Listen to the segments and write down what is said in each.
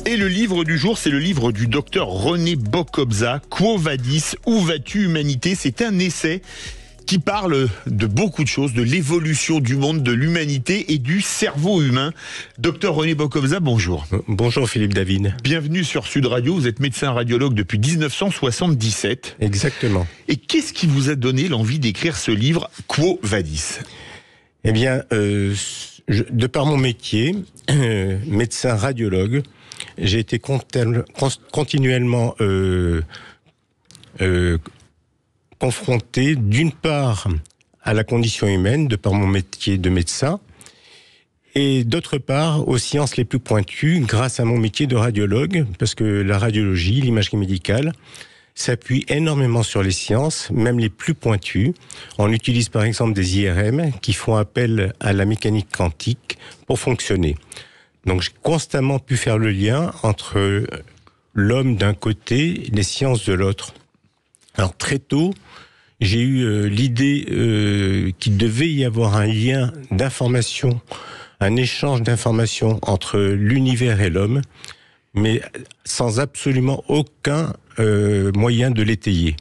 Et le livre du jour, c'est le livre du docteur René Bokobza, Quo Vadis, où vas-tu humanité? C'est un essai qui parle de beaucoup de choses, de l'évolution du monde, de l'humanité et du cerveau humain. Docteur René Bokobza, bonjour. Bonjour Philippe David. Bienvenue sur Sud Radio, vous êtes médecin radiologue depuis 1977. Exactement. Et qu'est-ce qui vous a donné l'envie d'écrire ce livre, Quo Vadis? Eh bien, de par mon métier, médecin radiologue, j'ai été continuellement confronté d'une part à la condition humaine, de par mon métier de médecin, et d'autre part aux sciences les plus pointues grâce à mon métier de radiologue, parce que la radiologie, l'imagerie médicale, s'appuie énormément sur les sciences, même les plus pointues. On utilise par exemple des IRM qui font appel à la mécanique quantique pour fonctionner. Donc j'ai constamment pu faire le lien entre l'homme d'un côté et les sciences de l'autre. Alors très tôt, j'ai eu l'idée qu'il devait y avoir un lien d'information, un échange d'informations entre l'univers et l'homme, mais sans absolument aucun moyen de l'étayer.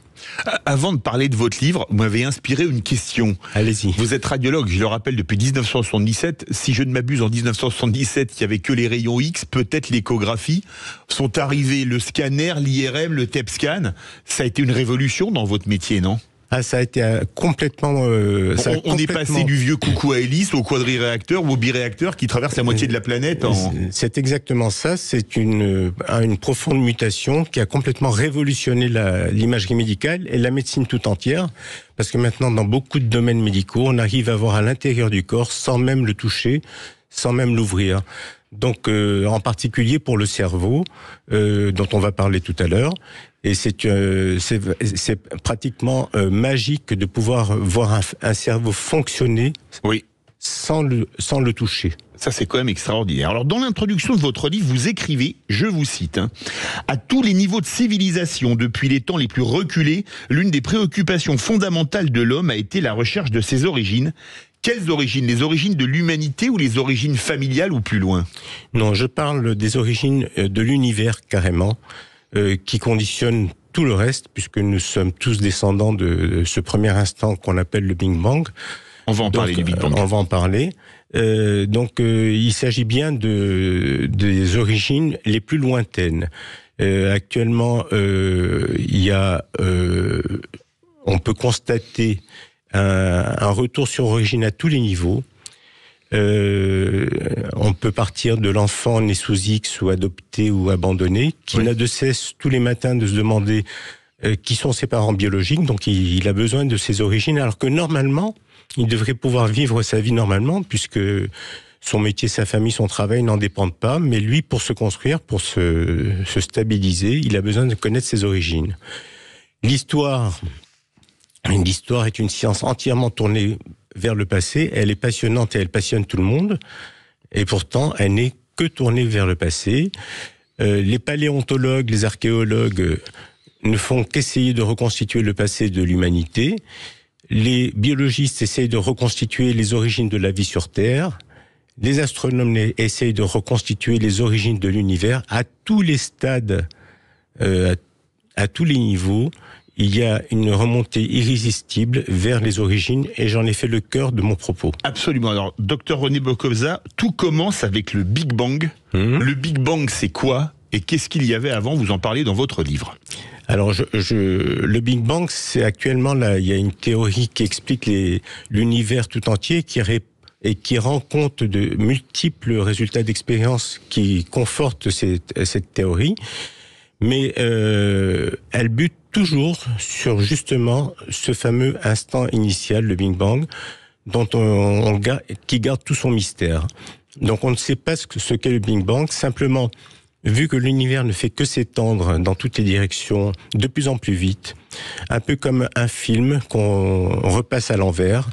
Avant de parler de votre livre, vous m'avez inspiré une question. Allez-y. Vous êtes radiologue, je le rappelle, depuis 1977. Si je ne m'abuse, en 1977, il n'y avait que les rayons X, peut-être l'échographie. Sont arrivés le scanner, l'IRM, le TEP scan. Ça a été une révolution dans votre métier, non ? Ah, ça a été complètement... on est passé du vieux coucou à hélice au quadriréacteur ou au biréacteur qui traverse la moitié de la planète. C'est exactement ça. C'est une profonde mutation qui a complètement révolutionné l'imagerie médicale et la médecine tout entière. Parce que maintenant, dans beaucoup de domaines médicaux, on arrive à voir à l'intérieur du corps sans même le toucher, sans même l'ouvrir. Donc, en particulier pour le cerveau, dont on va parler tout à l'heure. Et c'est pratiquement magique de pouvoir voir un cerveau fonctionner sans le toucher. Ça, c'est quand même extraordinaire. Alors, dans l'introduction de votre livre, vous écrivez, je vous cite, à tous les niveaux de civilisation, depuis les temps les plus reculés, l'une des préoccupations fondamentales de l'homme a été la recherche de ses origines. Quelles origines? Les origines de l'humanité ou les origines familiales ou plus loin? Non, je parle des origines de l'univers carrément, qui conditionnent tout le reste, puisque nous sommes tous descendants de ce premier instant qu'on appelle le Big Bang. On va en parler du Big Bang. On va en parler. Il s'agit bien des origines les plus lointaines. Actuellement, on peut constater un retour sur origine à tous les niveaux. On peut partir de l'enfant né sous X ou adopté ou abandonné, qui n'a de cesse tous les matins de se demander qui sont ses parents biologiques, donc il a besoin de ses origines, alors que normalement, il devrait pouvoir vivre sa vie normalement, puisque son métier, sa famille, son travail n'en dépendent pas, mais lui, pour se construire, pour se stabiliser, il a besoin de connaître ses origines. L'histoire est une science entièrement tournée vers le passé. Elle est passionnante et elle passionne tout le monde. Et pourtant, elle n'est que tournée vers le passé. Les paléontologues, les archéologues ne font qu'essayer de reconstituer le passé de l'humanité. Les biologistes essayent de reconstituer les origines de la vie sur Terre. Les astronomes essayent de reconstituer les origines de l'univers à tous les stades, à tous les niveaux. Il y a une remontée irrésistible vers les origines et j'en ai fait le cœur de mon propos. Absolument. Alors, docteur René Bokobza, tout commence avec le Big Bang. Le Big Bang, c'est quoi? Et qu'est-ce qu'il y avait avant? Vous en parlez dans votre livre. Alors, le Big Bang, c'est actuellement là, il y a une théorie qui explique l'univers tout entier qui rend compte de multiples résultats d'expérience qui confortent cette théorie. Mais elle bute toujours sur justement ce fameux instant initial, le Big Bang, qui garde tout son mystère. Donc on ne sait pas ce qu'est le Big Bang, simplement, vu que l'univers ne fait que s'étendre dans toutes les directions de plus en plus vite, un peu comme un film qu'on repasse à l'envers,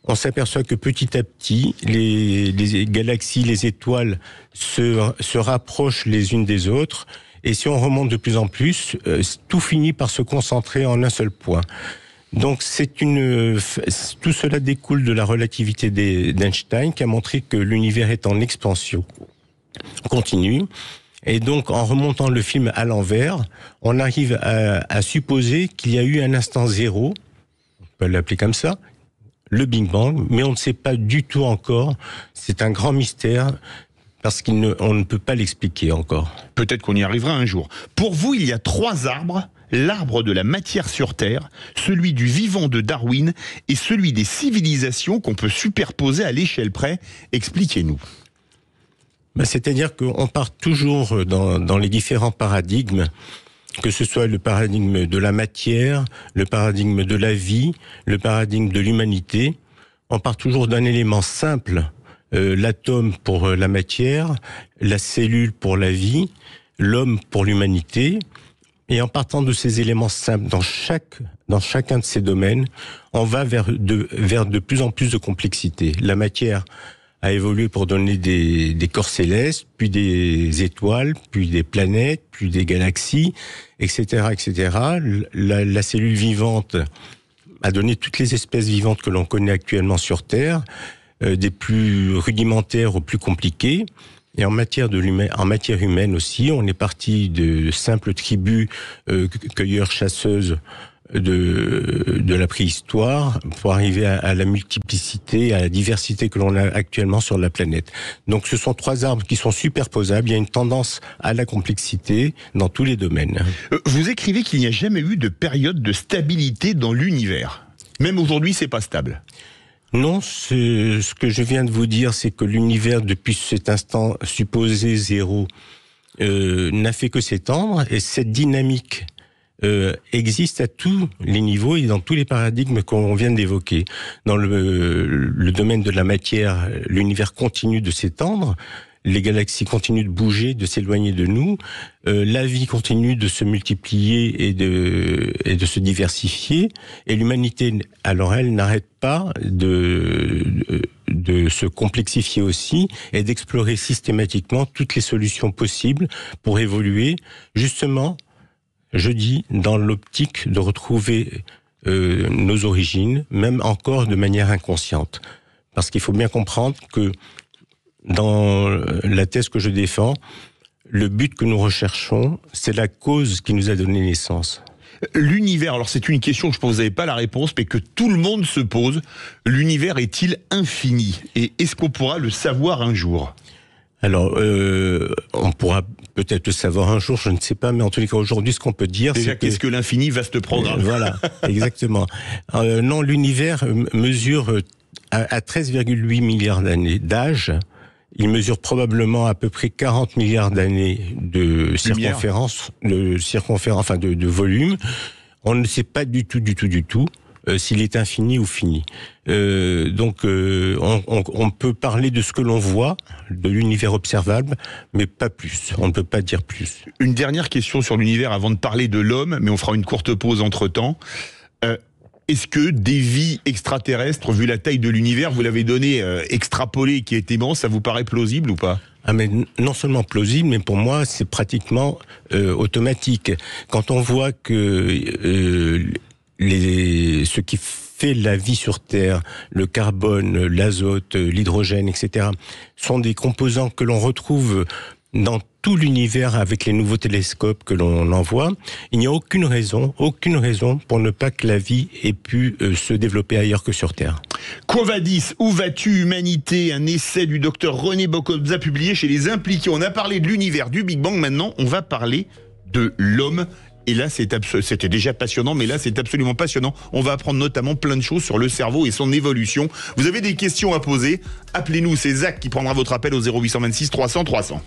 on s'aperçoit que petit à petit, les galaxies, les étoiles se rapprochent les unes des autres. Et si on remonte de plus en plus, tout finit par se concentrer en un seul point. Donc tout cela découle de la relativité d'Einstein qui a montré que l'univers est en expansion continue Et donc, en remontant le film à l'envers, on arrive à supposer qu'il y a eu un instant zéro, on peut l'appeler comme ça, le Big Bang, mais on ne sait pas du tout encore. C'est un grand mystère parce qu'on ne peut pas l'expliquer encore. Peut-être qu'on y arrivera un jour. Pour vous, il y a 3 arbres. L'arbre de la matière sur Terre, celui du vivant de Darwin et celui des civilisations qu'on peut superposer à l'échelle près. Expliquez-nous. C'est-à-dire qu'on part toujours dans les différents paradigmes, que ce soit le paradigme de la matière, le paradigme de la vie, le paradigme de l'humanité. On part toujours d'un élément simple, l'atome pour la matière, la cellule pour la vie, l'homme pour l'humanité. Et en partant de ces éléments simples, dans chacun de ces domaines, on va vers de plus en plus de complexité. La matière a évolué pour donner des corps célestes, puis des étoiles, puis des planètes, puis des galaxies, etc., etc. La cellule vivante a donné toutes les espèces vivantes que l'on connaît actuellement sur Terre, des plus rudimentaires aux plus compliquées. Et en matière humaine aussi, on est parti de simples tribus cueilleurs-chasseuses de la préhistoire pour arriver à la multiplicité, à la diversité que l'on a actuellement sur la planète. Donc ce sont 3 arbres qui sont superposables. Il y a une tendance à la complexité dans tous les domaines. Vous écrivez qu'il n'y a jamais eu de période de stabilité dans l'univers. Même aujourd'hui, c'est pas stable. Non, ce que je viens de vous dire, c'est que l'univers, depuis cet instant supposé zéro, n'a fait que s'étendre, et cette dynamique existe à tous les niveaux et dans tous les paradigmes qu'on vient d'évoquer. Dans le domaine de la matière, l'univers continue de s'étendre, les galaxies continuent de bouger, de s'éloigner de nous, la vie continue de se multiplier et de se diversifier, et l'humanité, alors elle, n'arrête pas de se complexifier aussi et d'explorer systématiquement toutes les solutions possibles pour évoluer, justement, je dis, dans l'optique de retrouver nos origines, même encore de manière inconsciente. Parce qu'il faut bien comprendre que dans la thèse que je défends, le but que nous recherchons, c'est la cause qui nous a donné naissance. L'univers, alors c'est une question que je pense que vous n'avez pas la réponse, mais que tout le monde se pose. L'univers est-il infini? Et est-ce qu'on pourra le savoir un jour? Alors, on pourra peut-être le savoir un jour, je ne sais pas, mais en tous les cas, aujourd'hui, ce qu'on peut dire, déjà, qu'est-ce que l'infini? Vaste programme. Voilà, exactement. Non, l'univers mesure à 13,8 milliards d'années d'âge. Il mesure probablement à peu près 40 milliards d'années de circonférence, de volume. On ne sait pas du tout s'il est infini ou fini. Donc, on peut parler de ce que l'on voit, de l'univers observable, mais pas plus. On ne peut pas dire plus. Une dernière question sur l'univers avant de parler de l'homme, mais on fera une courte pause entre-temps. Est-ce que des vies extraterrestres, vu la taille de l'univers, vous l'avez donné extrapolé, qui est immense, ça vous paraît plausible ou pas? Ah, mais non seulement plausible, mais pour moi, c'est pratiquement automatique. Quand on voit que ce qui fait la vie sur Terre, le carbone, l'azote, l'hydrogène, etc., sont des composants que l'on retrouve dans tout l'univers avec les nouveaux télescopes que l'on envoie, il n'y a aucune raison pour ne pas que la vie ait pu se développer ailleurs que sur Terre. Quo vadis, où vas-tu humanité? Un essai du docteur René Bocobza publié chez Les Impliqués. On a parlé de l'univers, du Big Bang, maintenant on va parler de l'homme. Et là, c'était déjà passionnant, mais là, c'est absolument passionnant. On va apprendre notamment plein de choses sur le cerveau et son évolution. Vous avez des questions à poser? Appelez-nous, c'est Zach qui prendra votre appel au 0826 300 300.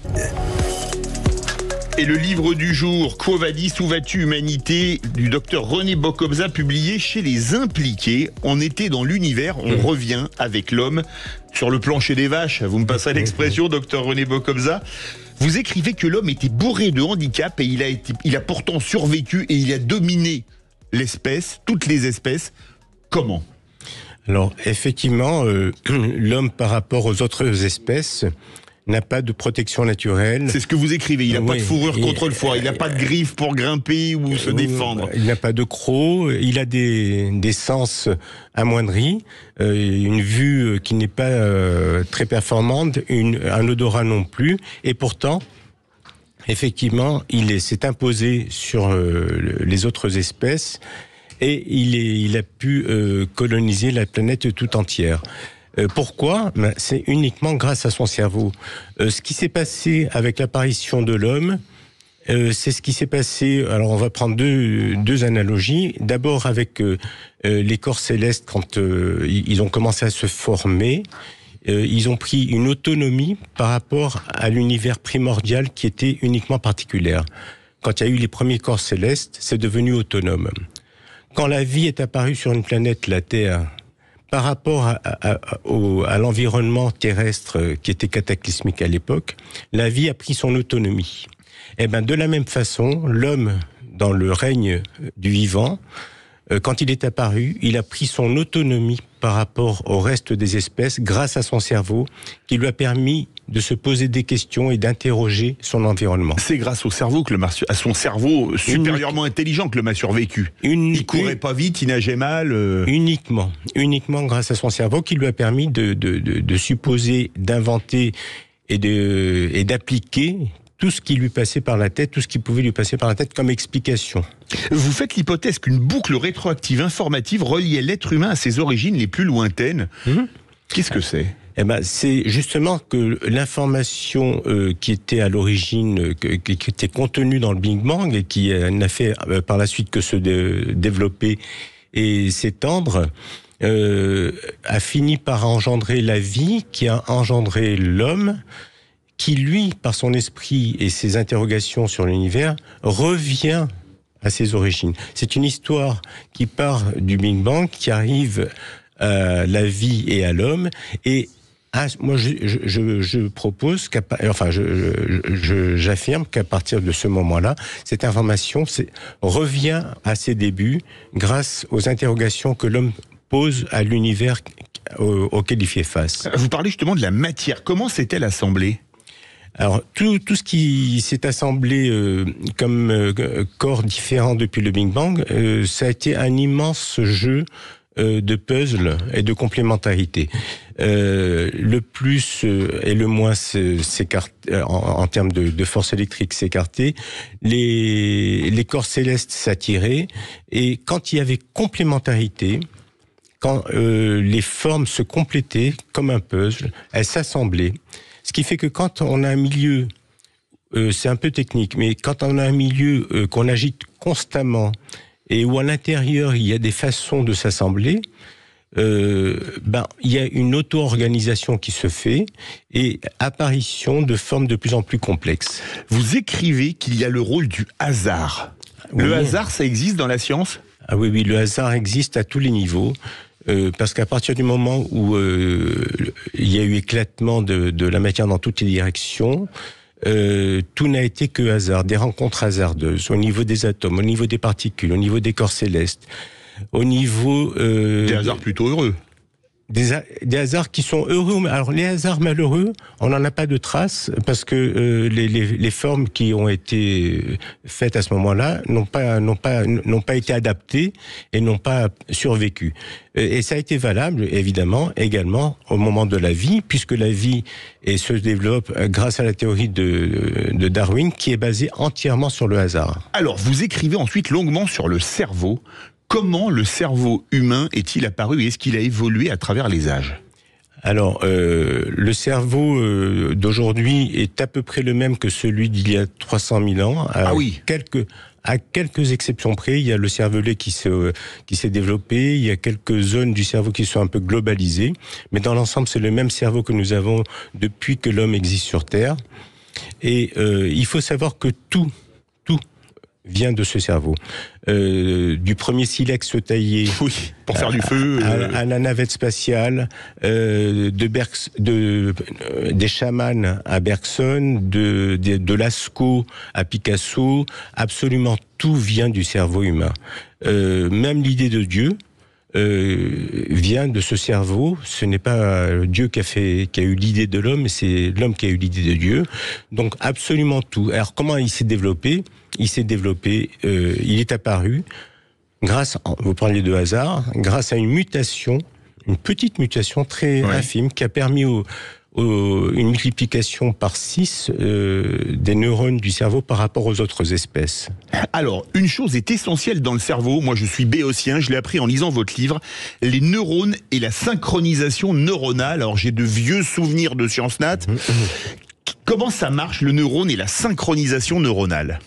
Et le livre du jour, Quo vadis, où vas-tu humanité, du docteur René Bocobza, publié chez Les Impliqués. On était dans l'univers, on revient avec l'homme sur le plancher des vaches. Vous me passerez l'expression, docteur René Bocobza. Vous écrivez que l'homme était bourré de handicap et il a pourtant survécu et il a dominé l'espèce, toutes les espèces. Comment? Alors, effectivement, l'homme par rapport aux autres espèces n'a pas de protection naturelle. C'est ce que vous écrivez, il n'a pas de fourrure contre le foie, il n'a pas de griffes pour grimper ou se défendre. Il n'a pas de crocs, il a des sens amoindris, une vue qui n'est pas très performante, un odorat non plus, et pourtant, effectivement, il s'est imposé sur les autres espèces et il a pu coloniser la planète tout entière. Pourquoi ? C'est uniquement grâce à son cerveau. Ce qui s'est passé avec l'apparition de l'homme, c'est ce qui s'est passé. Alors, on va prendre deux analogies. D'abord avec les corps célestes, quand ils ont commencé à se former, ils ont pris une autonomie par rapport à l'univers primordial qui était uniquement particulière. Quand il y a eu les premiers corps célestes, c'est devenu autonome. Quand la vie est apparue sur une planète, la Terre, par rapport à l'environnement terrestre qui était cataclysmique à l'époque, la vie a pris son autonomie. Et ben, de la même façon, l'homme, dans le règne du vivant, quand il est apparu, il a pris son autonomie par rapport au reste des espèces grâce à son cerveau qui lui a permis de se poser des questions et d'interroger son environnement. C'est grâce au cerveau à son cerveau supérieurement intelligent que l'homme a survécu. Il courait pas vite, il nageait mal. Uniquement grâce à son cerveau qui lui a permis de supposer, d'inventer et d'appliquer tout ce qui lui passait par la tête, tout ce qui pouvait lui passer par la tête comme explication. Vous faites l'hypothèse qu'une boucle rétroactive informative reliait l'être humain à ses origines les plus lointaines. Qu'est-ce que c'est ? Eh ben, c'est justement que l'information qui était à l'origine, qui était contenue dans le Big Bang et qui n'a fait par la suite que se développer et s'étendre, a fini par engendrer la vie, qui a engendré l'homme, qui lui, par son esprit et ses interrogations sur l'univers, revient à ses origines. C'est une histoire qui part du Big Bang, qui arrive à la vie et à l'homme, et moi, je propose j'affirme qu'à partir de ce moment-là, cette information revient à ses débuts grâce aux interrogations que l'homme pose à l'univers auquel il fait face. Vous parlez justement de la matière. Comment s'est-elle assemblée ? Alors, tout ce qui s'est assemblé comme corps différents depuis le Big Bang, ça a été un immense jeu de puzzle et de complémentarité. Le plus et le moins s'écarte en termes de force électrique s'écartaient, les corps célestes s'attiraient, et quand il y avait complémentarité, quand les formes se complétaient comme un puzzle, elles s'assemblaient. Ce qui fait que quand on a un milieu, c'est un peu technique, mais quand on a un milieu qu'on agite constamment et où à l'intérieur il y a des façons de s'assembler, il y a une auto-organisation qui se fait et apparition de formes de plus en plus complexes. Vous écrivez qu'il y a le rôle du hasard. Le hasard, ça existe dans la science ? Ah oui, le hasard existe à tous les niveaux. Parce qu'à partir du moment où il y a eu éclatement de la matière dans toutes les directions, tout n'a été que hasard, des rencontres hasardeuses, au niveau des atomes, au niveau des particules, au niveau des corps célestes, au niveau... des hasards plutôt heureux. Des hasards qui sont heureux. Alors les hasards malheureux, on n'en a pas de traces parce que les formes qui ont été faites à ce moment-là n'ont pas été adaptées et n'ont pas survécu. Et ça a été valable évidemment également au moment de la vie, puisque la vie se développe grâce à la théorie de Darwin qui est basée entièrement sur le hasard. Alors vous écrivez ensuite longuement sur le cerveau. Comment le cerveau humain est-il apparu et est-ce qu'il a évolué à travers les âges ? Alors, le cerveau d'aujourd'hui est à peu près le même que celui d'il y a 300 000 ans. Ah oui. À quelques exceptions près, il y a le cervelet qui s'est développé, il y a quelques zones du cerveau qui sont un peu globalisées, mais dans l'ensemble, c'est le même cerveau que nous avons depuis que l'homme existe sur Terre. Et il faut savoir que tout vient de ce cerveau. Du premier silex taillé pour faire du feu, à la navette spatiale, des chamans à Bergson, de Lascaux à Picasso, absolument tout vient du cerveau humain. Même l'idée de Dieu vient de ce cerveau. Ce n'est pas Dieu qui a eu l'idée de l'homme, c'est l'homme qui a eu l'idée de Dieu. Donc absolument tout. Alors comment il s'est développé ? Il est apparu vous parliez de hasard, grâce à une mutation, une petite mutation très infime qui a permis une multiplication par 6 des neurones du cerveau par rapport aux autres espèces. Alors, une chose est essentielle dans le cerveau, moi je suis béotien, je l'ai appris en lisant votre livre, les neurones et la synchronisation neuronale. Alors j'ai de vieux souvenirs de Sciences Nat. Comment ça marche le neurone et la synchronisation neuronale ?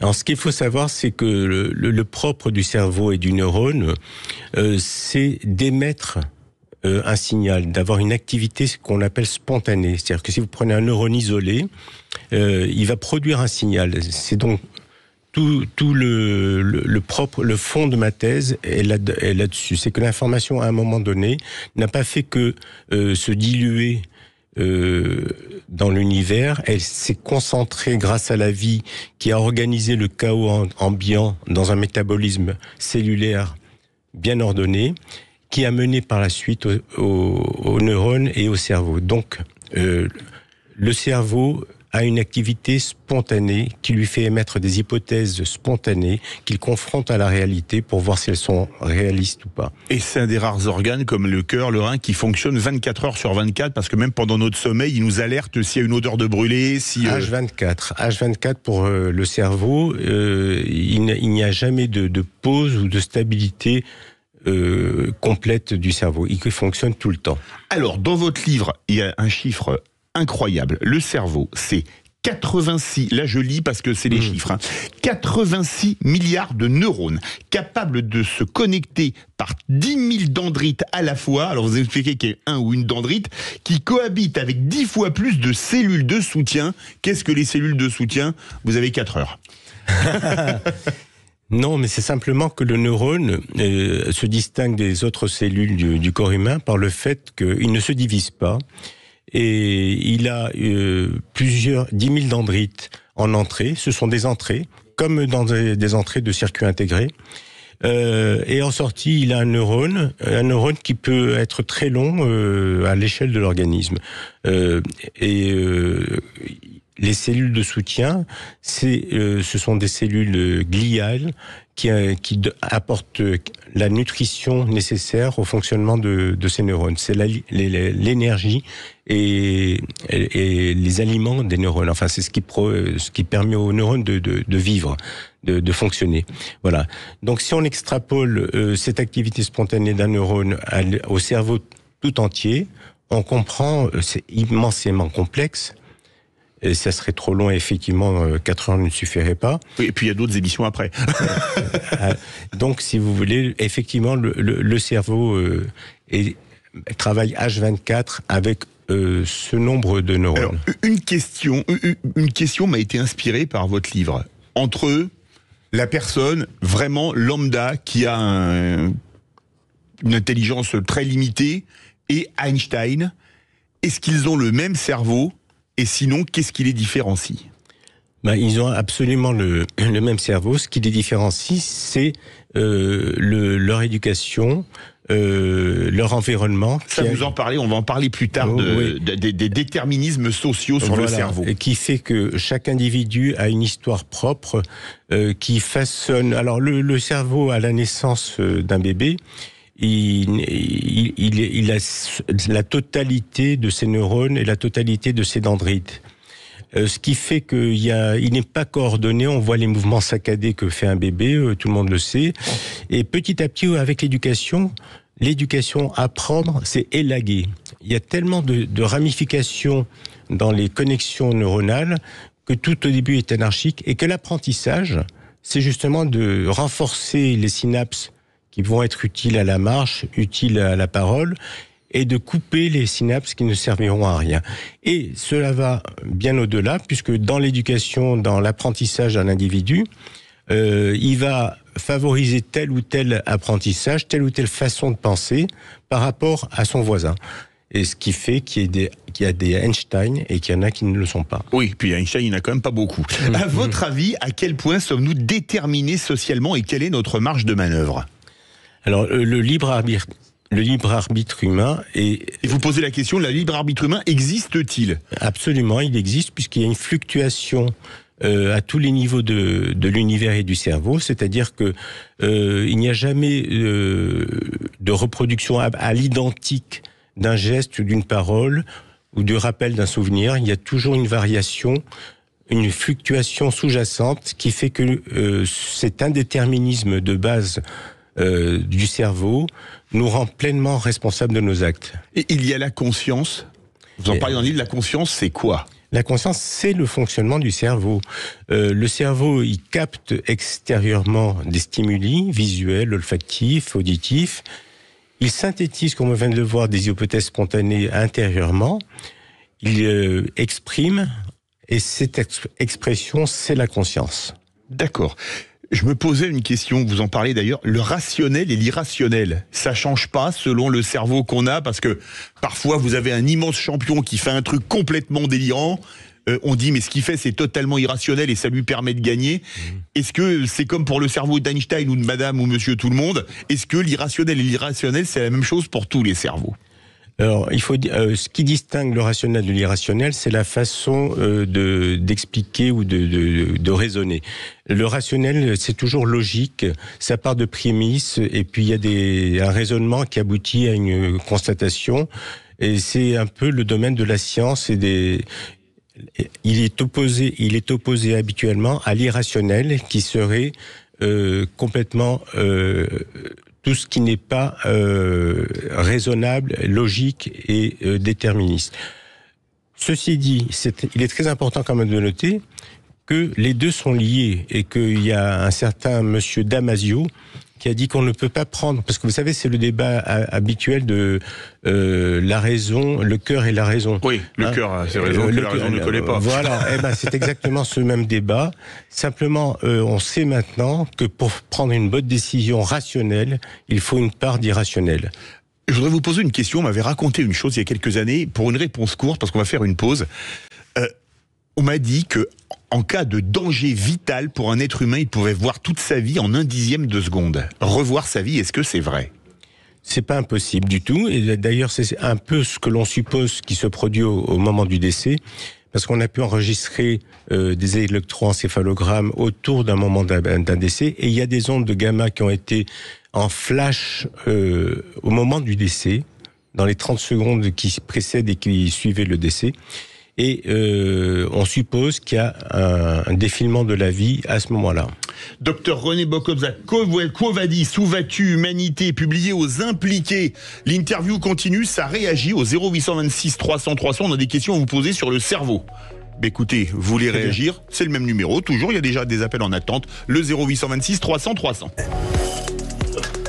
Alors, ce qu'il faut savoir, c'est que le propre du cerveau et du neurone, c'est d'émettre un signal, d'avoir une activité qu'on appelle spontanée. C'est-à-dire que si vous prenez un neurone isolé, il va produire un signal. C'est donc tout le fond de ma thèse est là-dessus. C'est que l'information, à un moment donné, n'a pas fait que se diluer dans l'univers. Elle s'est concentrée grâce à la vie qui a organisé le chaos ambiant dans un métabolisme cellulaire bien ordonné, qui a mené par la suite aux neurones et au cerveau. Donc, le cerveau a une activité spontanée qui lui fait émettre des hypothèses spontanées qu'il confronte à la réalité pour voir si elles sont réalistes ou pas. Et c'est un des rares organes comme le cœur, le rein, qui fonctionne 24 heures sur 24 parce que même pendant notre sommeil, il nous alerte s'il y a une odeur de brûlé, si... H24 pour le cerveau, il n'y a jamais de pause ou de stabilité complète du cerveau. Il fonctionne tout le temps. Alors, dans votre livre, il y a un chiffre incroyable. Le cerveau, c'est 86, là je lis parce que c'est les chiffres, 86 milliards de neurones capables de se connecter par 10 000 dendrites à la fois. Alors vous expliquez qu'il y a un ou une dendrite qui cohabite avec 10 fois plus de cellules de soutien. Qu'est-ce que les cellules de soutien ? Vous avez 4 heures. Non, mais c'est simplement que le neurone se distingue des autres cellules du corps humain par le fait qu'il ne se divise pas. Et il a 10 000 dendrites en entrée. Ce sont des entrées, comme dans des entrées de circuits intégrés. Et en sortie, il a un neurone qui peut être très long à l'échelle de l'organisme. Les cellules de soutien, ce sont des cellules gliales qui apportent la nutrition nécessaire au fonctionnement de ces neurones. C'est l'énergie et les aliments des neurones. Enfin, c'est ce qui permet aux neurones de vivre, de fonctionner. Voilà. Donc, si on extrapole cette activité spontanée d'un neurone au cerveau tout entier, on comprend, c'est immensément complexe. Et ça serait trop long, effectivement, 4 heures ne suffirait pas. Oui, et puis il y a d'autres émissions après. Donc, si vous voulez, effectivement, le cerveau travaille H24 avec ce nombre de neurones. Alors, une question m'a été inspirée par votre livre. Entre la personne vraiment lambda qui a une intelligence très limitée et Einstein, est-ce qu'ils ont le même cerveau ? Et sinon, qu'est-ce qui les différencie ? Ils ont absolument le même cerveau. Ce qui les différencie, c'est leur éducation, leur environnement. Ça, vous en parlez, on va en parler plus tard des déterminismes sociaux sur le cerveau. Qui fait que chaque individu a une histoire propre qui façonne... Alors, le cerveau, à la naissance d'un bébé, il a la totalité de ses neurones et la totalité de ses dendrites. Ce qui fait qu'il n'est pas coordonné. On voit les mouvements saccadés que fait un bébé, tout le monde le sait. Et petit à petit, avec l'éducation, apprendre, c'est élaguer. Il y a tellement de ramifications dans les connexions neuronales que tout au début est anarchique et que l'apprentissage, c'est justement de renforcer les synapses qui vont être utiles à la marche, utiles à la parole, et de couper les synapses qui ne serviront à rien. Et cela va bien au-delà, puisque dans l'éducation, dans l'apprentissage d'un individu, il va favoriser tel ou tel apprentissage, telle ou telle façon de penser par rapport à son voisin. Et ce qui fait qu'il y a des Einstein et qu'il y en a qui ne le sont pas. Oui, puis Einstein, il n'y en a quand même pas beaucoup. À votre avis, à quel point sommes-nous déterminés socialement et quelle est notre marge de manœuvre ? Alors, le libre arbitre humain et vous posez la question, le libre arbitre humain existe-t-il ? Absolument, il existe puisqu'il y a une fluctuation à tous les niveaux de l'univers et du cerveau, c'est-à-dire que il n'y a jamais de reproduction à l'identique d'un geste ou d'une parole ou du rappel d'un souvenir, il y a toujours une variation, une fluctuation sous-jacente qui fait que cet indéterminisme de base du cerveau nous rend pleinement responsables de nos actes. Et il y a la conscience. Vous en parlez dans le livre, la conscience, c'est quoi ? La conscience, c'est le fonctionnement du cerveau. Le cerveau, il capte extérieurement des stimuli visuels, olfactifs, auditifs. Il synthétise, comme on vient de le voir, des hypothèses spontanées intérieurement. Il exprime, et cette expression, c'est la conscience. D'accord. Je me posais une question, vous en parlez d'ailleurs, le rationnel et l'irrationnel, ça change pas selon le cerveau qu'on a, parce que parfois vous avez un immense champion qui fait un truc complètement délirant, on dit mais ce qu'il fait c'est totalement irrationnel et ça lui permet de gagner. Est-ce que c'est comme pour le cerveau d'Einstein ou de madame ou monsieur tout le monde? Est-ce que l'irrationnel et l'irrationnel c'est la même chose pour tous les cerveaux? Alors, il faut ce qui distingue le rationnel de l'irrationnel, c'est la façon d'expliquer ou de raisonner. Le rationnel, c'est toujours logique, ça part de prémices, et puis il y a un raisonnement qui aboutit à une constatation, et c'est un peu le domaine de la science et il est opposé habituellement à l'irrationnel, qui serait complètement tout ce qui n'est pas raisonnable, logique et déterministe. Ceci dit, il est très important quand même de noter que les deux sont liés et qu'il y a un certain monsieur Damasio qui a dit qu'on ne peut pas prendre, parce que vous savez, c'est le débat habituel de la raison, le cœur et la raison. Oui, le cœur, c'est raison que la raison ne connaît pas. Voilà, c'est exactement ce même débat. Simplement, on sait maintenant que pour prendre une bonne décision rationnelle, il faut une part d'irrationnel. Je voudrais vous poser une question. On m'avait raconté une chose il y a quelques années, pour une réponse courte, parce qu'on va faire une pause. On m'a dit que en cas de danger vital pour un être humain, il pouvait voir toute sa vie en 1/10 de seconde. Revoir sa vie, est-ce que c'est vrai ? C'est pas impossible du tout. Et d'ailleurs, c'est un peu ce que l'on suppose qui se produit au moment du décès. Parce qu'on a pu enregistrer des électroencéphalogrammes autour d'un moment d'un décès. Et il y a des ondes de gamma qui ont été en flash au moment du décès, dans les 30 secondes qui précèdent et qui suivaient le décès. Et on suppose qu'il y a un défilement de la vie à ce moment-là. Docteur René Bocobza, Quo Vadis, où vas-tu, humanité, publié aux Impliqués. L'interview continue, ça réagit au 0826 300 300. On a des questions à vous poser sur le cerveau. Écoutez, vous voulez réagir, c'est le même numéro, toujours, il y a déjà des appels en attente, le 0826 300 300.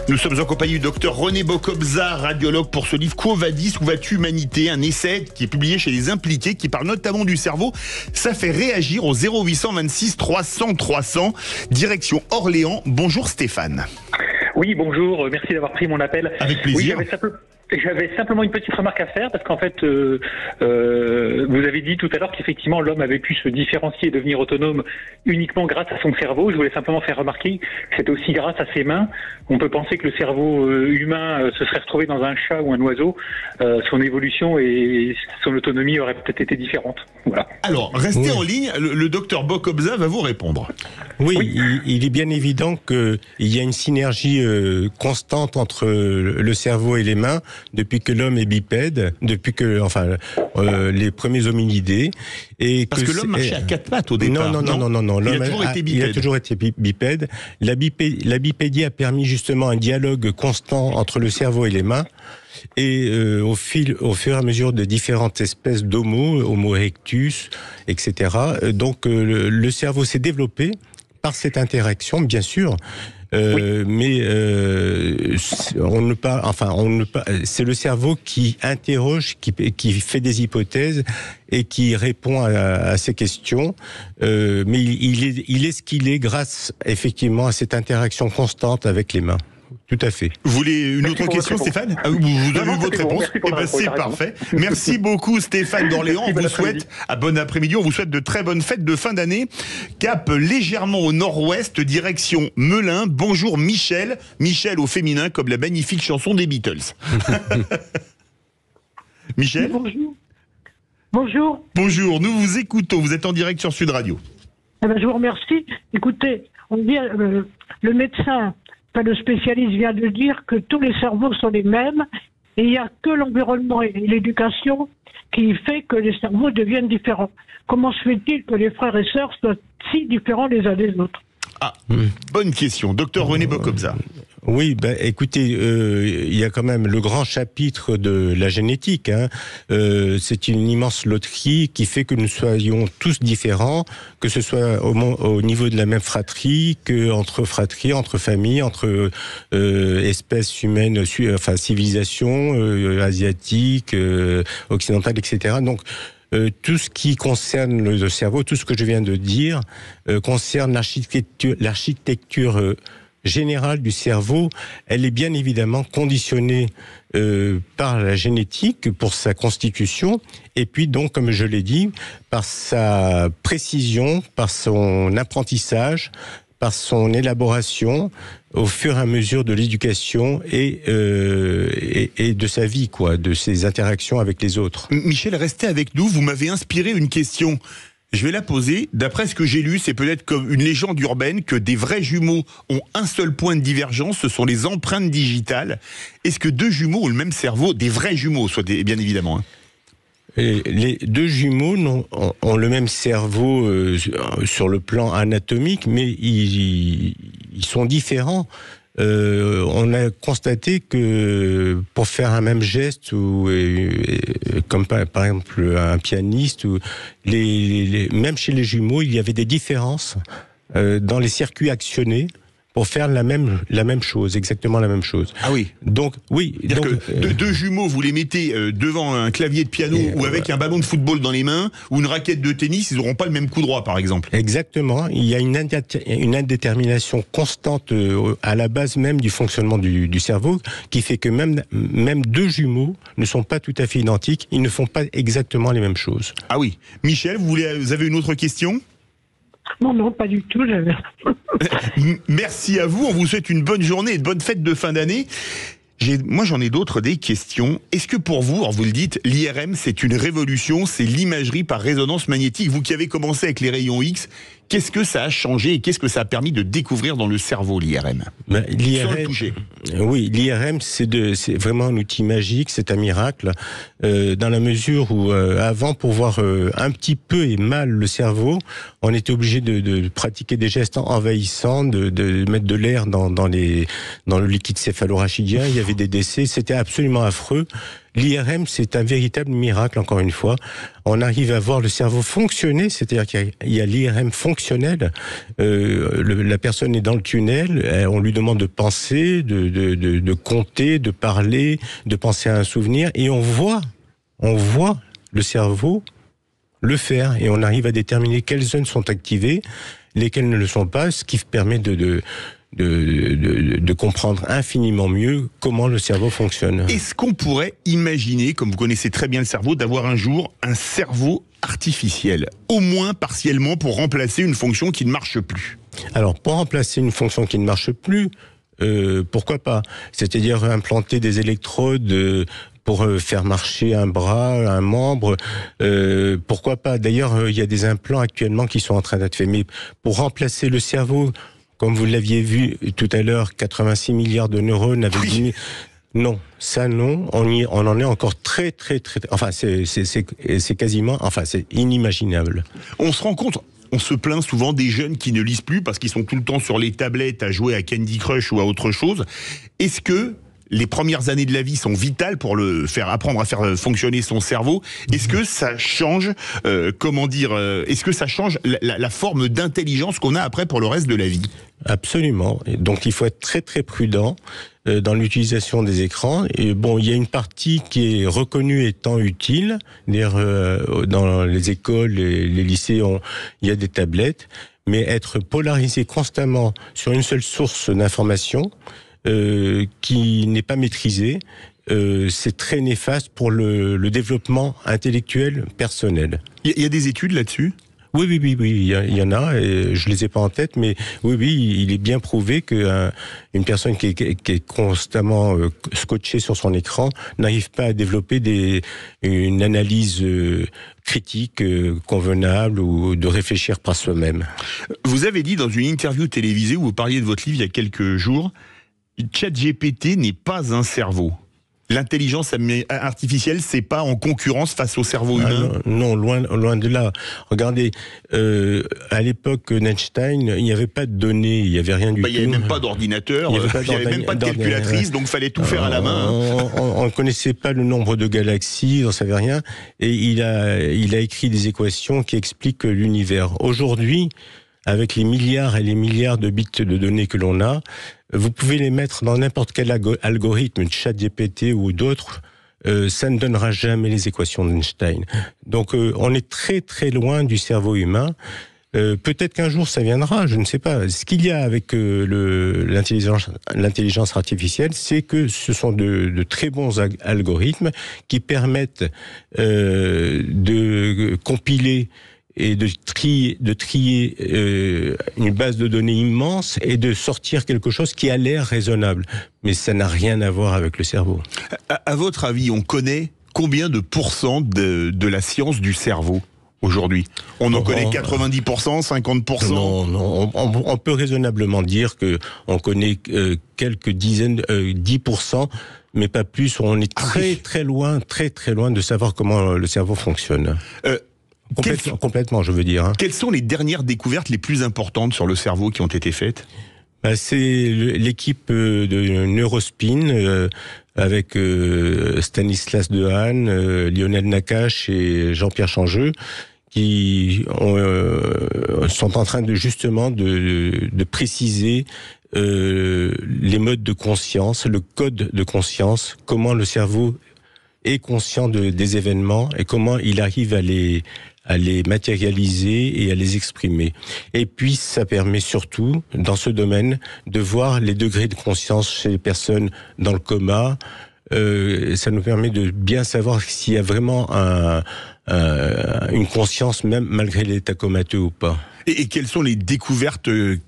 Nous sommes en compagnie du docteur René Bocobza, radiologue, pour ce livre Quo Vadis, où vas-tu, humanité, un essai qui est publié chez les Impliqués, qui parle notamment du cerveau. Ça fait réagir au 0826 300 300, direction Orléans. Bonjour Stéphane. Oui, bonjour, merci d'avoir pris mon appel. Avec plaisir. Oui, j'avais simplement une petite remarque à faire, parce qu'en fait, vous avez dit tout à l'heure qu'effectivement l'homme avait pu se différencier et devenir autonome uniquement grâce à son cerveau. Je voulais simplement faire remarquer que c'était aussi grâce à ses mains. On peut penser que le cerveau humain se serait retrouvé dans un chat ou un oiseau. Son évolution et son autonomie auraient peut-être été différentes. Voilà. Alors, restez en ligne, le docteur Bocobza va vous répondre. Oui. Il est bien évident qu'il y a une synergie constante entre le cerveau et les mains depuis que l'homme est bipède, depuis que les premiers hominidés. Et parce que l'homme marchait à quatre pattes au départ. Non. Il a toujours été bipède. Il a toujours été bipède. La bipédie a permis justement un dialogue constant entre le cerveau et les mains. Et au fur et à mesure de différentes espèces d'homo, Homo erectus, etc. Donc le cerveau s'est développé par cette interaction, bien sûr. Mais c'est le cerveau qui interroge, qui fait des hypothèses et qui répond à ces questions. Mais il est ce qu'il est grâce effectivement à cette interaction constante avec les mains. Tout à fait. Vous voulez une autre question, Stéphane ? Vous avez votre réponse. C'est parfait. Merci beaucoup, Stéphane d'Orléans. On vous souhaite, bon après-midi, on vous souhaite de très bonnes fêtes de fin d'année. Cap légèrement au nord-ouest, direction Melun. Bonjour Michel. Michel au féminin, comme la magnifique chanson des Beatles. Michel ? Bonjour. Bonjour, nous vous écoutons. Vous êtes en direct sur Sud Radio. Je vous remercie. Écoutez, on dit le médecin, le spécialiste vient de dire que tous les cerveaux sont les mêmes Et il n'y a que l'environnement et l'éducation qui fait que les cerveaux deviennent différents. Comment se fait-il que les frères et sœurs soient si différents les uns des autres? Ah, bonne question. Docteur René Bocobza. Oui, ben, écoutez, il y a quand même le grand chapitre de la génétique. Hein. C'est une immense loterie qui fait que nous soyons tous différents, que ce soit au niveau de la même fratrie, que entre fratries, entre familles, entre espèces humaines, enfin civilisations asiatiques, occidentales, etc. Donc tout ce qui concerne le cerveau, tout ce que je viens de dire, concerne l'architecture générale du cerveau. Elle est bien évidemment conditionnée par la génétique pour sa constitution, et puis donc, comme je l'ai dit, par sa précision, par son apprentissage, par son élaboration au fur et à mesure de l'éducation et de sa vie, quoi, de ses interactions avec les autres. Michel, restez avec nous, vous m'avez inspiré une question. Je vais la poser. D'après ce que j'ai lu, c'est peut-être comme une légende urbaine que des vrais jumeaux ont un seul point de divergence, ce sont les empreintes digitales. Est-ce que deux jumeaux ont le même cerveau, des vrais jumeaux, bien évidemment, hein? Et les deux jumeaux ont le même cerveau sur le plan anatomique, mais ils sont différents. On a constaté que pour faire un même geste, comme par exemple un pianiste, même chez les jumeaux, il y avait des différences dans les circuits actionnés pour faire la même chose, exactement la même chose. Ah oui. Donc oui. Donc, deux jumeaux, vous les mettez devant un clavier de piano ou avec un ballon de football dans les mains ou une raquette de tennis, ils n'auront pas le même coup droit, par exemple. Exactement. Il y a une indétermination constante à la base même du fonctionnement du cerveau, qui fait que même deux jumeaux ne sont pas tout à fait identiques. Ils ne font pas exactement les mêmes choses. Ah oui. Michel, vous avez une autre question ? Non, pas du tout. Merci à vous, on vous souhaite une bonne journée et de bonnes fêtes de fin d'année. Moi j'en ai d'autres, des questions. Est-ce que pour vous, alors vous le dites, l'IRM c'est une révolution, c'est l'imagerie par résonance magnétique. Vous qui avez commencé avec les rayons X, qu'est-ce que ça a changé et qu'est-ce que ça a permis de découvrir dans le cerveau, l'IRM ? L'IRM, le toucher. Oui, l'IRM c'est vraiment un outil magique, c'est un miracle, dans la mesure où avant, pour voir un petit peu et mal le cerveau, on était obligé de pratiquer des gestes envahissants, de mettre de l'air dans le liquide céphalorachidien. Il y avait des décès, c'était absolument affreux. L'IRM, c'est un véritable miracle, encore une fois. On arrive à voir le cerveau fonctionner, c'est-à-dire qu'il y a l'IRM fonctionnel. La personne est dans le tunnel, on lui demande de penser, de compter, de parler, de penser à un souvenir, et on voit le cerveau le faire, et on arrive à déterminer quelles zones sont activées, lesquelles ne le sont pas, ce qui permet de comprendre infiniment mieux comment le cerveau fonctionne. Est-ce qu'on pourrait imaginer, comme vous connaissez très bien le cerveau, d'avoir un jour un cerveau artificiel, au moins partiellement, pour remplacer une fonction qui ne marche plus ? Alors, pour remplacer une fonction qui ne marche plus, pourquoi pas ? C'est-à-dire implanter des électrodes pour faire marcher un bras, un membre, pourquoi pas ? D'ailleurs, il y a des implants actuellement qui sont en train d'être faits, mais pour remplacer le cerveau, comme vous l'aviez vu tout à l'heure, 86 milliards de neurones avec... Oui. Non, ça non, on en est encore très... Enfin, c'est quasiment... Enfin, c'est inimaginable. On se rend compte, on se plaint souvent des jeunes qui ne lisent plus parce qu'ils sont tout le temps sur les tablettes à jouer à Candy Crush ou à autre chose. Est-ce que les premières années de la vie sont vitales pour apprendre à faire fonctionner son cerveau? Est-ce que ça change, est-ce que ça change la forme d'intelligence qu'on a après pour le reste de la vie? Absolument. Et donc il faut être très très prudent dans l'utilisation des écrans. Et bon, il y a une partie qui est reconnue étant utile. Dans les écoles, les lycées, il y a des tablettes, mais être polarisé constamment sur une seule source d'information qui n'est pas maîtrisée, c'est très néfaste pour le développement intellectuel personnel. Il y a des études là-dessus ? Oui, il y en a, et je les ai pas en tête, mais oui, il est bien prouvé que une personne qui est constamment scotchée sur son écran n'arrive pas à développer une analyse critique, convenable, ou de réfléchir par soi-même. Vous avez dit dans une interview télévisée où vous parliez de votre livre il y a quelques jours, ChatGPT n'est pas un cerveau. L'intelligence artificielle, c'est pas en concurrence face au cerveau humain? Non, loin de là. Regardez, à l'époque d'Einstein, il n'y avait pas de données, il n'y avait rien du tout. Il n'y avait même pas d'ordinateur, il n'y avait même pas de calculatrice, donc fallait tout faire à la main. On ne connaissait pas le nombre de galaxies, on ne savait rien, et il a écrit des équations qui expliquent l'univers. Aujourd'hui, avec les milliards et les milliards de bits de données que l'on a, vous pouvez les mettre dans n'importe quel algorithme, ChatGPT ou d'autres, ça ne donnera jamais les équations d'Einstein. Donc on est très très loin du cerveau humain. Peut-être qu'un jour ça viendra, je ne sais pas. Ce qu'il y a avec l'intelligence artificielle, c'est que ce sont de très bons algorithmes qui permettent de compiler et de trier une base de données immense et de sortir quelque chose qui a l'air raisonnable. Mais ça n'a rien à voir avec le cerveau. À votre avis, on connaît combien de pourcents de la science du cerveau aujourd'hui? On en connaît 90%, 50%? Non, on peut raisonnablement dire que on connaît quelques dizaines, 10%, mais pas plus. On est très loin de savoir comment le cerveau fonctionne. Complètement, je veux dire. Quelles sont les dernières découvertes les plus importantes sur le cerveau qui ont été faites? C'est l'équipe de Neurospin avec Stanislas Dehaene, Lionel Nakache et Jean-Pierre Changeux qui sont en train de préciser les modes de conscience, le code de conscience, comment le cerveau est conscient des événements et comment il arrive à les matérialiser et à les exprimer. Et puis, ça permet surtout, dans ce domaine, de voir les degrés de conscience chez les personnes dans le coma. Ça nous permet de bien savoir s'il y a vraiment une conscience, même malgré l'état comateux ou pas. Et quelles sont les découvertes que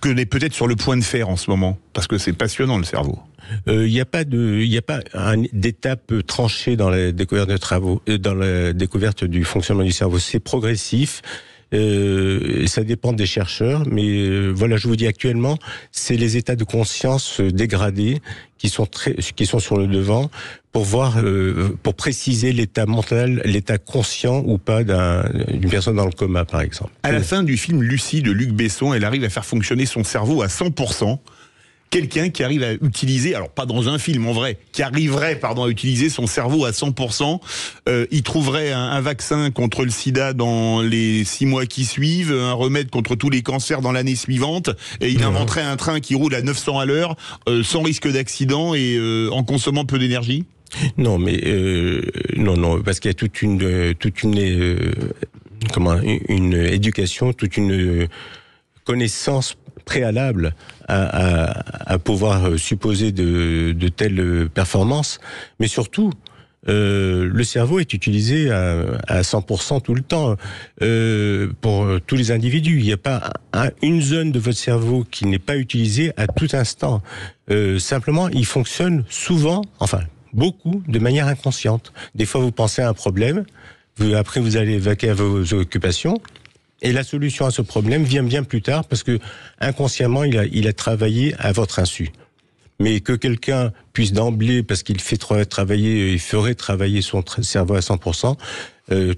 l'on est peut-être sur le point de faire en ce moment? Parce que c'est passionnant, le cerveau. Il n'y a pas d'étape tranchée dans la découverte dans la découverte du fonctionnement du cerveau. C'est progressif. Ça dépend des chercheurs, mais voilà, je vous dis actuellement, c'est les états de conscience dégradés qui sont sur le devant pour voir, pour préciser l'état mental, l'état conscient ou pas d'une personne dans le coma, par exemple. À la fin du film Lucie de Luc Besson, elle arrive à faire fonctionner son cerveau à 100%. Quelqu'un qui arrive à utiliser, alors pas dans un film en vrai, qui arriverait à utiliser son cerveau à 100%, il trouverait un vaccin contre le sida dans les 6 mois qui suivent, un remède contre tous les cancers dans l'année suivante, et il inventerait un train qui roule à 900 à l'heure, sans risque d'accident et en consommant peu d'énergie? Non, mais non, parce qu'il y a toute une éducation, toute une connaissance préalable à pouvoir supposer de telles performances, mais surtout le cerveau est utilisé à 100% tout le temps pour tous les individus. Il n'y a pas une zone de votre cerveau qui n'est pas utilisée à tout instant. Simplement, il fonctionne souvent, enfin beaucoup, de manière inconsciente. Des fois, vous pensez à un problème, après vous allez vaquer à vos occupations. Et la solution à ce problème vient bien plus tard parce que inconsciemment il a travaillé à votre insu. Mais que quelqu'un puisse d'emblée, parce qu'il ferait travailler son cerveau à 100%,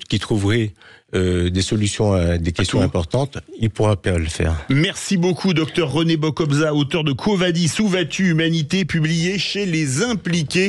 qui trouverait des solutions à des questions importantes, il pourra pas le faire. Merci beaucoup, docteur René Bokobza, auteur de Quo Vadis, Où vas-tu, Humanité, publié chez Les Impliqués.